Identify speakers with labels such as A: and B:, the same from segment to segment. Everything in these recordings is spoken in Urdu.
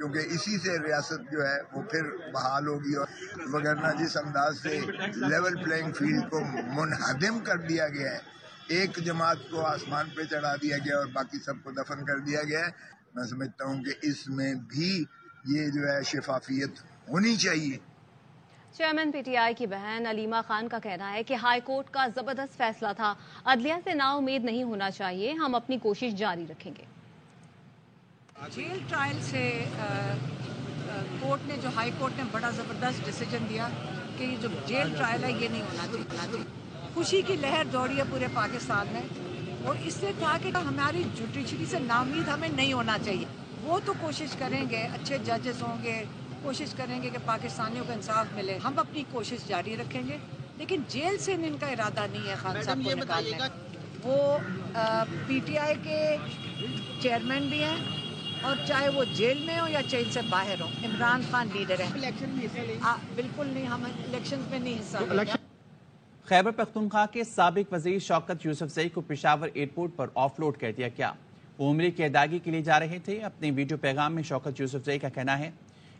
A: کیونکہ اسی سے ریاست جو ہے وہ پھر بحال ہوگی، اور وگرنہ جس انداز سے لیول پلینگ فیلڈ کو منہدم کر دیا گیا ہے، ایک جماعت کو آسمان پہ چڑھا دیا گیا اور باقی سب کو دفن کر دیا گیا ہے، میں سمجھتا ہوں کہ اس میں بھی یہ جو ہے شفافیت ہونی چاہیے۔
B: چیئرمین پی ٹی آئی کی بہن علیمہ خان کا کہنا ہے کہ ہائی کورٹ کا زبردست فیصلہ تھا، عدلیہ سے نا امید نہیں ہونا چاہیے، ہم اپنی کوشش جاری رکھیں گے۔
C: جیل ٹرائل سے کورٹ نے، جو ہائی کورٹ نے بڑا زبردست ڈیسیجن دیا کہ یہ جو جیل ٹرائل ہے یہ نہیں ہونا چاہیے۔ خوشی کی لہر دوڑی ہے پورے پاکستان میں، اور اس سے تھا کہ ہماری جوڈیشری سے ناامید ہمیں نہیں ہونا چاہیے۔ وہ تو کوشش کریں گے، اچھے ججز ہوں گے، کوشش کریں گے کہ پاکستانیوں کو انصاف ملے، ہم اپنی کوشش جاری رکھیں گے، لیکن جیل سے ان کا ارادہ نہیں ہے خان صاحب کو نکالنے کا۔ وہ پی ٹی آئی کے چیئرمین بھی ہیں، اور چاہے وہ جیل میں ہو یا جیل سے باہر ہو، عمران خان لیڈر ہیں۔ بالکل نہیں، ہم الیکشن میں نہیں حصہ لیں گے۔
D: خیبر پختونخوا کے سابق وزیر شوکت یوسف زئی کو پشاور ایئرپورٹ پر آف لوڈ کر دیا گیا۔ وہ عمرے کی ادائیگی کے لیے جا رہے تھے۔ اپنے ویڈیو پیغام میں شوکت یوسف زئی کا کہنا ہے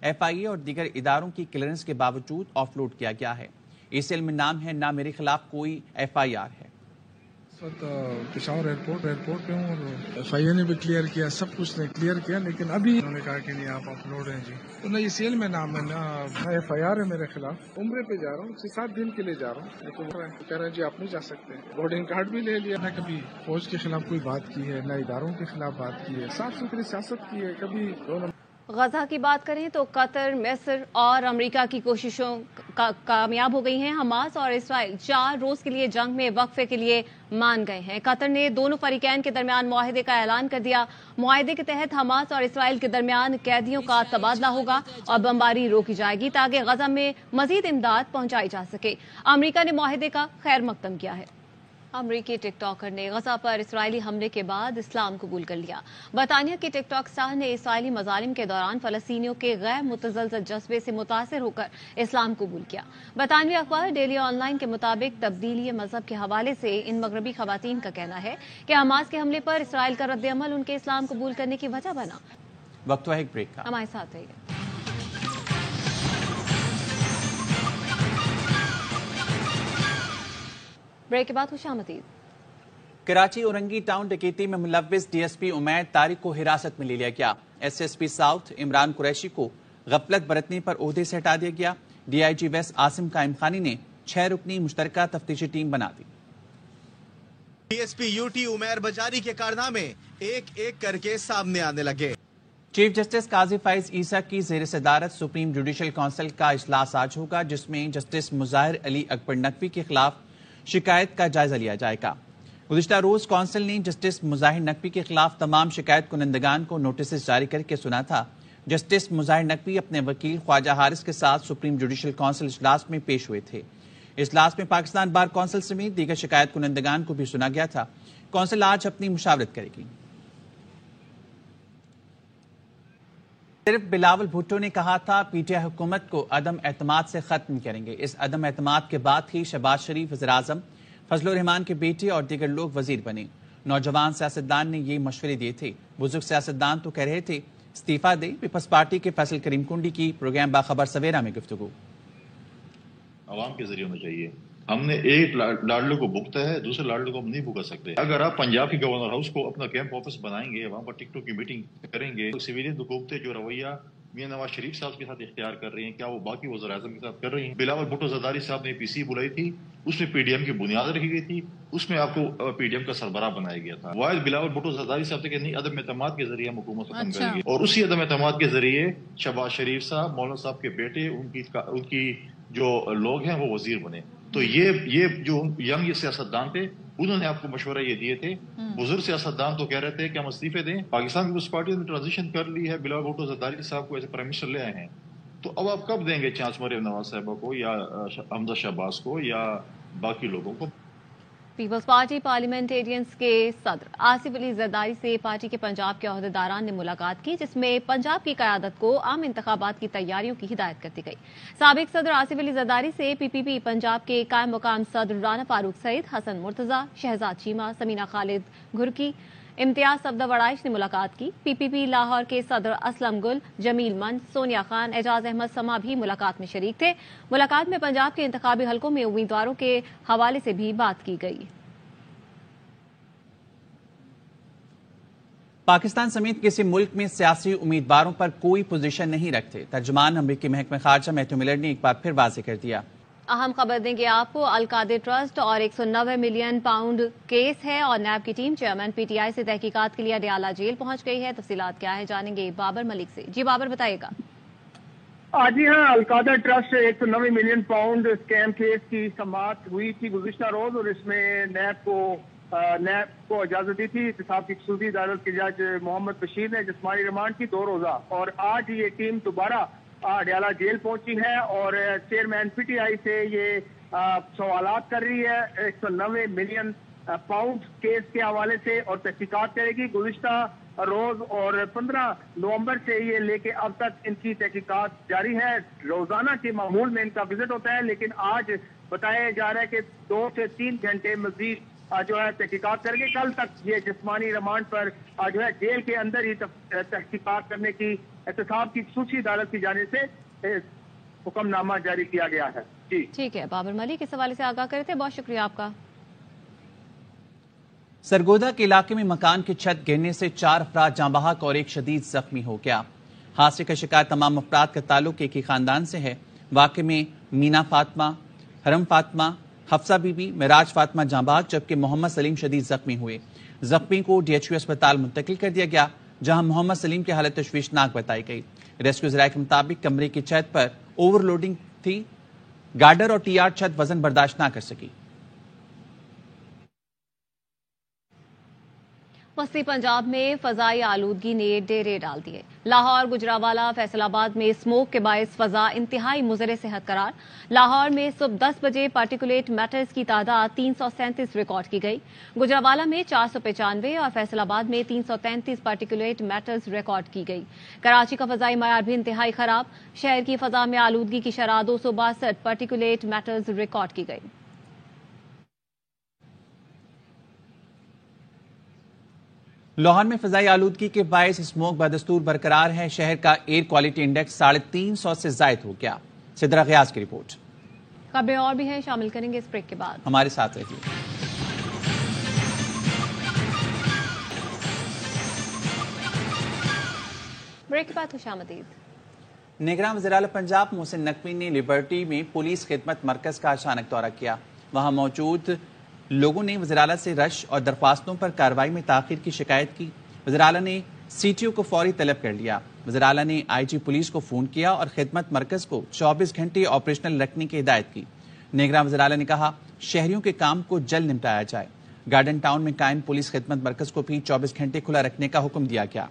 D: ایف آئی اے اور دیگر اداروں کی کلیئرنس کے باوجود آف لوڈ کیا گیا ہے۔ اس علم میں نام ہے، نہ میرے خلاف کوئی ایف آئی آر ہے۔
E: اس وقت پشاور ایئرپورٹ پہ ہوں، اور ایف آئی اے نے بھی کلیئر کیا، سب کچھ نے کلیئر کیا، لیکن ابھی انہوں نے کہا کہ نہیں آپ اپلوڈ ہیں جی، تو نہ یہ سیل میں نام ہے، نہ ایف آئی آر ہے میرے خلاف۔ عمرے پہ جا رہا ہوں، 6-7 دن کے لیے جا رہا ہوں، لیکن کہہ رہے ہیں جی آپ نہیں جا سکتے۔ بورڈنگ کارڈ بھی لے لیا، نہ کبھی فوج کے خلاف کوئی بات کی ہے، نہ اداروں کے خلاف بات کی ہے، صاف ستھری سیاست کی ہے، کبھی دونوں۔
B: غزہ کی بات کریں تو قطر، مصر اور امریکہ کی کوششوں کامیاب ہو گئی ہیں۔ حماس اور اسرائیل 4 روز کے لیے جنگ میں وقفے کے لیے مان گئے ہیں۔ قطر نے دونوں فریقین کے درمیان معاہدے کا اعلان کر دیا۔ معاہدے کے تحت حماس اور اسرائیل کے درمیان قیدیوں کا تبادلہ ہوگا اور بمباری روکی جائے گی تاکہ غزہ میں مزید امداد پہنچائی جا سکے۔ امریکہ نے معاہدے کا خیر مقدم کیا ہے۔ امریکی ٹک ٹاکر نے غزہ پر اسرائیلی حملے کے بعد اسلام قبول کر لیا۔ برطانیہ کی ٹک ٹاک اسٹار نے اسرائیلی مظالم کے دوران فلسطینیوں کے غیر متزلزل جذبے سے متاثر ہو کر اسلام قبول کیا۔ برطانوی اخبار ڈیلی آن لائن کے مطابق تبدیلی مذہب کے حوالے سے ان مغربی خواتین کا کہنا ہے کہ حماس کے حملے پر اسرائیل کا رد عمل ان کے اسلام قبول کرنے کی وجہ بنا۔
D: وقت ہے ایک بریک کا،
B: ہمارے ساتھ رہیے۔ بریک کے بعد خوش آمدید۔
D: کراچی اورنگی ٹاؤن ڈکیتی میں ملوث D S P Umair Tariq کو حراست میں لے لیا گیا۔ S S P south Imran Qureshi کو غفلت برتنے پر عہدے سے ہٹا دیا گیا۔ D I G west Asim Qaim Khani نے 6 رکنی مشترکہ تفتیشی ٹیم بنا دی۔
F: D S P U T Umair Bajari کے کارنامے ایک ایک کر کے سامنے آنے لگے۔
D: چیف جسٹس قاضی فائز عیسیٰ کی زیر صدارت سپریم جوڈیشل کونسل کا اجلاس آج ہوگا، جس میں جسٹس مظاہر علی اکبر نقوی کے خلاف شکایت کا جائزہ لیا جائے گا۔ گزشتہ روز کونسل نے جسٹس مظاہر نقوی کے خلاف تمام شکایت کنندگان کو نوٹسز جاری کر کے سنا تھا۔ جسٹس مظاہر نقوی اپنے وکیل خواجہ حارث کے ساتھ سپریم جوڈیشل کونسل اجلاس میں پیش ہوئے تھے۔ اجلاس میں پاکستان بار کونسل سمیت دیگر شکایت کنندگان کو بھی سنا گیا تھا۔ کونسل آج اپنی مشاورت کرے گی۔ صرف بلاول بھٹو نے کہا تھا پی ٹی آئی حکومت کو عدم اعتماد سے ختم کریں گے۔ اس عدم اعتماد کے بعد ہی شہباز شریف وزیر اعظم، فضل الرحمان کے بیٹے اور دیگر لوگ وزیر بنے۔ نوجوان سیاستدان نے یہ مشورے دیے تھے۔ بزرگ سیاستدان تو کہہ رہے تھے استعفیٰ دیں۔ پیپلز پارٹی کے فیصل کریم کنڈی کی پروگرام باخبر سویرا میں گفتگو۔
G: عوام کے ذریعے ہونا چاہیے۔ ہم نے ایک لاڈلے کو بھگتا ہے، دوسرے لاڈلے کو ہم نہیں بھگا سکتے۔ اگر آپ پنجاب کی گورنر ہاؤس کو اپنا کیمپ آفس بنائیں گے، وہاں پر ٹک ٹاک کی میٹنگ کریں گے، سویلین حکومتیں جو رویہ میاں نواز شریف صاحب کے ساتھ اختیار کر رہی ہیں، کیا وہ باقی وزیر اعظم کے ساتھ کر رہی ہیں؟ بلاول بھٹو زرداری صاحب نے پی سی بلائی تھی، اس میں پی ڈی ایم کی بنیاد رکھی گئی تھی، اس میں آپ کو پی ڈی ایم کا سربراہ بنایا گیا تھا۔ واحد بلاول بھٹو زرداری صاحب تھے کہ نہیں، عدم اعتماد کے ذریعے ہم حکومت ختم کریں گے، اور اسی عدم اعتماد کے ذریعے شہباز شریف صاحب، مولانا صاحب کے بیٹے، ان کی جو لوگ ہیں وہ وزیر بنے۔ تو یہ جو ینگ سیاستدان تھے، انہوں نے آپ کو مشورہ یہ دیے تھے۔ بزرگ سیاستدان تو کہہ رہے تھے کہ ہم استعفے دیں۔ پاکستان پیپلز پارٹی نے ٹرانزیشن کر لی ہے، بلاول بھٹو زرداری صاحب کو ایسے پرائم منسٹر لے آئے ہیں، تو اب آپ کب دیں گے چانس مریم نواز صاحبہ کو یا حمزہ شہباز کو یا باقی لوگوں کو؟
B: پیپلز پارٹی پارلیمنٹیرینز کے صدر آصف علی زرداری سے پارٹی کے پنجاب کے عہدیداران نے ملاقات کی، جس میں پنجاب کی قیادت کو عام انتخابات کی تیاریوں کی ہدایت کرتی گئی۔ سابق صدر آصف علی زرداری سے پی پی پی پنجاب کے قائم مقام صدر رانا فاروق سعید، حسن مرتضی، شہزاد چیمہ، سمینہ خالد گھرکی، امتیاز صفدر نے ملاقات کی۔ پی پی پی لاہور کے صدر اسلم گل، جمیل من، سونیا خان، اعجاز احمد سما بھی ملاقات میں شریک تھے۔ ملاقات میں پنجاب کے انتخابی حلقوں میں امیدواروں کے حوالے سے بھی بات کی گئی۔
D: پاکستان سمیت کسی ملک میں سیاسی امیدواروں پر کوئی پوزیشن نہیں رکھتے، ترجمان امریکی محکمہ خارجہ میتھیو ملر نے ایک بار پھر واضح کر دیا۔
B: اہم خبر دیں گے آپ کو، القادر ٹرسٹ اور 190 ملین پاؤنڈ کیس ہے اور نیب کی team chairman P T I سے تحقیقات کے لیے اڈیالہ جیل پہنچ گئی ہے۔ تفصیلات کیا ہے جانیں گے بابر ملک سے۔ جی بابر بتائیے گا۔
H: جی ہاں، Al Qadir trust 190 million pound scheme case کی سماعت ہوئی تھی گزشتہ روز، اور اس میں نیب کو اجازت دی تھی احتساب کی خصوصی عدالت کے جج محمد بشیر نے جسمانی ریمانڈ کی 2 روزہ، اور آج یہ ٹیم دوبارہ اڈیالہ جیل پہنچی ہے اور چیئرمین پی ٹی آئی سے یہ سوالات کر رہی ہے 190 ملین پاؤنڈ کیس کے حوالے سے اور تحقیقات کرے گی۔ گزشتہ روز اور 15 نومبر سے یہ لے کے اب تک ان کی تحقیقات جاری ہے۔ روزانہ کے معمول میں ان کا وزٹ ہوتا ہے، لیکن آج بتایا جا رہا ہے کہ 2 سے 3 گھنٹے مزید جو ہے تحقیقات کریں گے۔ کل تک یہ جسمانی ریمانڈ پر جو ہے جیل کے اندر ہی تحقیقات کرنے کی احتساب کی خصوصی عدالت کی جانب سے حکم نامہ جاری کیا گیا ہے۔ جی
B: ٹھیک ہے، بابر ملک اس حوالے سے آگاہ کرے تھے، بہت شکریہ آپ کا۔
D: سرگودا کے علاقے میں مکان کی چھت گرنے سے 4 افراد جاں بحق اور 1 شدید زخمی ہو گیا۔ حادثے کا شکار تمام افراد کا تعلق ایک ہی خاندان سے ہے۔ واقعے میں مینا فاطمہ، حرم فاطمہ، حفصہ بی بی، معراج فاطمہ جاں بحق جبکہ محمد سلیم شدید زخمی ہوئے۔ زخمی کو ڈی ایچ یو اسپتال منتقل کر دیا گیا، جہاں محمد سلیم کی حالت تشویشناک بتائی گئی۔ ریسکیو ذرائع کے مطابق کمرے کی چھت پر اوور لوڈنگ تھی، گارڈر اور ٹی آر چھت وزن برداشت نہ کر سکی۔
B: وسطی پنجاب میں فضائی آلودگی نے ڈیرے ڈال دیے۔ لاہور، گجرانوالہ، فیصل آباد میں اسموک کے باعث فضا انتہائی مضر صحت قرار۔ لاہور میں صبح 10 بجے پارٹیکولیٹ میٹرز کی تعداد 337 ریکارڈ کی گئی۔ گجرانوالہ میں 495 اور فیصل آباد میں 333 پارٹیکولیٹ میٹرز ریکارڈ کی گئی۔ کراچی کا فضائی معیار بھی انتہائی خراب، شہر کی فضا میں آلودگی کی شرح 262 پارٹیکولیٹ میٹرز ریکارڈ کی گئی۔
D: لاہور میں فضائی آلودگی کے باعث اسموک بدستور برقرار ہے۔ شہر کا ایئر کوالٹی انڈیکس 350 سے زائد ہو گیا۔ سدرا غیاث کی رپورٹ۔
B: خبریں اور بھی ہیں، شامل کریں گے اس بریک کے بعد،
D: ہمارے ساتھ رہیے۔
B: بریک کے بعد خوش آمدید۔
D: نگراں وزیر اعلیٰ پنجاب محسن نقوی نے لبرٹی میں پولیس خدمت مرکز کا اچانک دورہ کیا۔ وہاں موجود لوگوں نے وزیر اعلیٰ سے رش اور درخواستوں پر کارروائی میں تاخیر کی شکایت کی۔ وزیر اعلیٰ نے سی ٹی او کو فوری طلب کر لیا۔ وزیر اعلیٰ نے آئی جی پولیس کو فون کیا اور خدمت مرکز کو 24 گھنٹے آپریشنل رکھنے کی ہدایت کی۔ نگراں وزیر اعلیٰ نے کہا شہریوں کے کام کو جلد نمٹایا جائے۔ گارڈن ٹاؤن میں قائم پولیس خدمت مرکز کو بھی 24 گھنٹے کھلا رکھنے کا حکم دیا گیا۔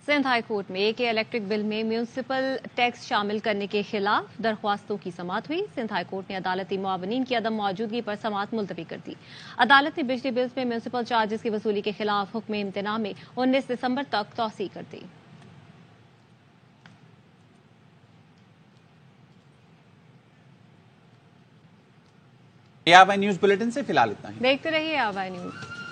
B: سندھ ہائی کورٹ میں کے الیکٹرک بل میں میونسپل ٹیکس شامل کرنے کے خلاف درخواستوں کی سماعت ہوئی۔ سندھ ہائی کورٹ نے عدالتی معاونین کی عدم موجودگی پر سماعت ملتوی کر دی۔ عدالت نے بجلی بلز میں میونسپل چارجز کی وصولی کے خلاف حکم امتناع میں 19 دسمبر تک توسیع کر دی۔
D: آوائی نیوز بلیٹن سے فی الحال اتنا ہی۔
B: دیکھتے رہیے آوائی نیوز۔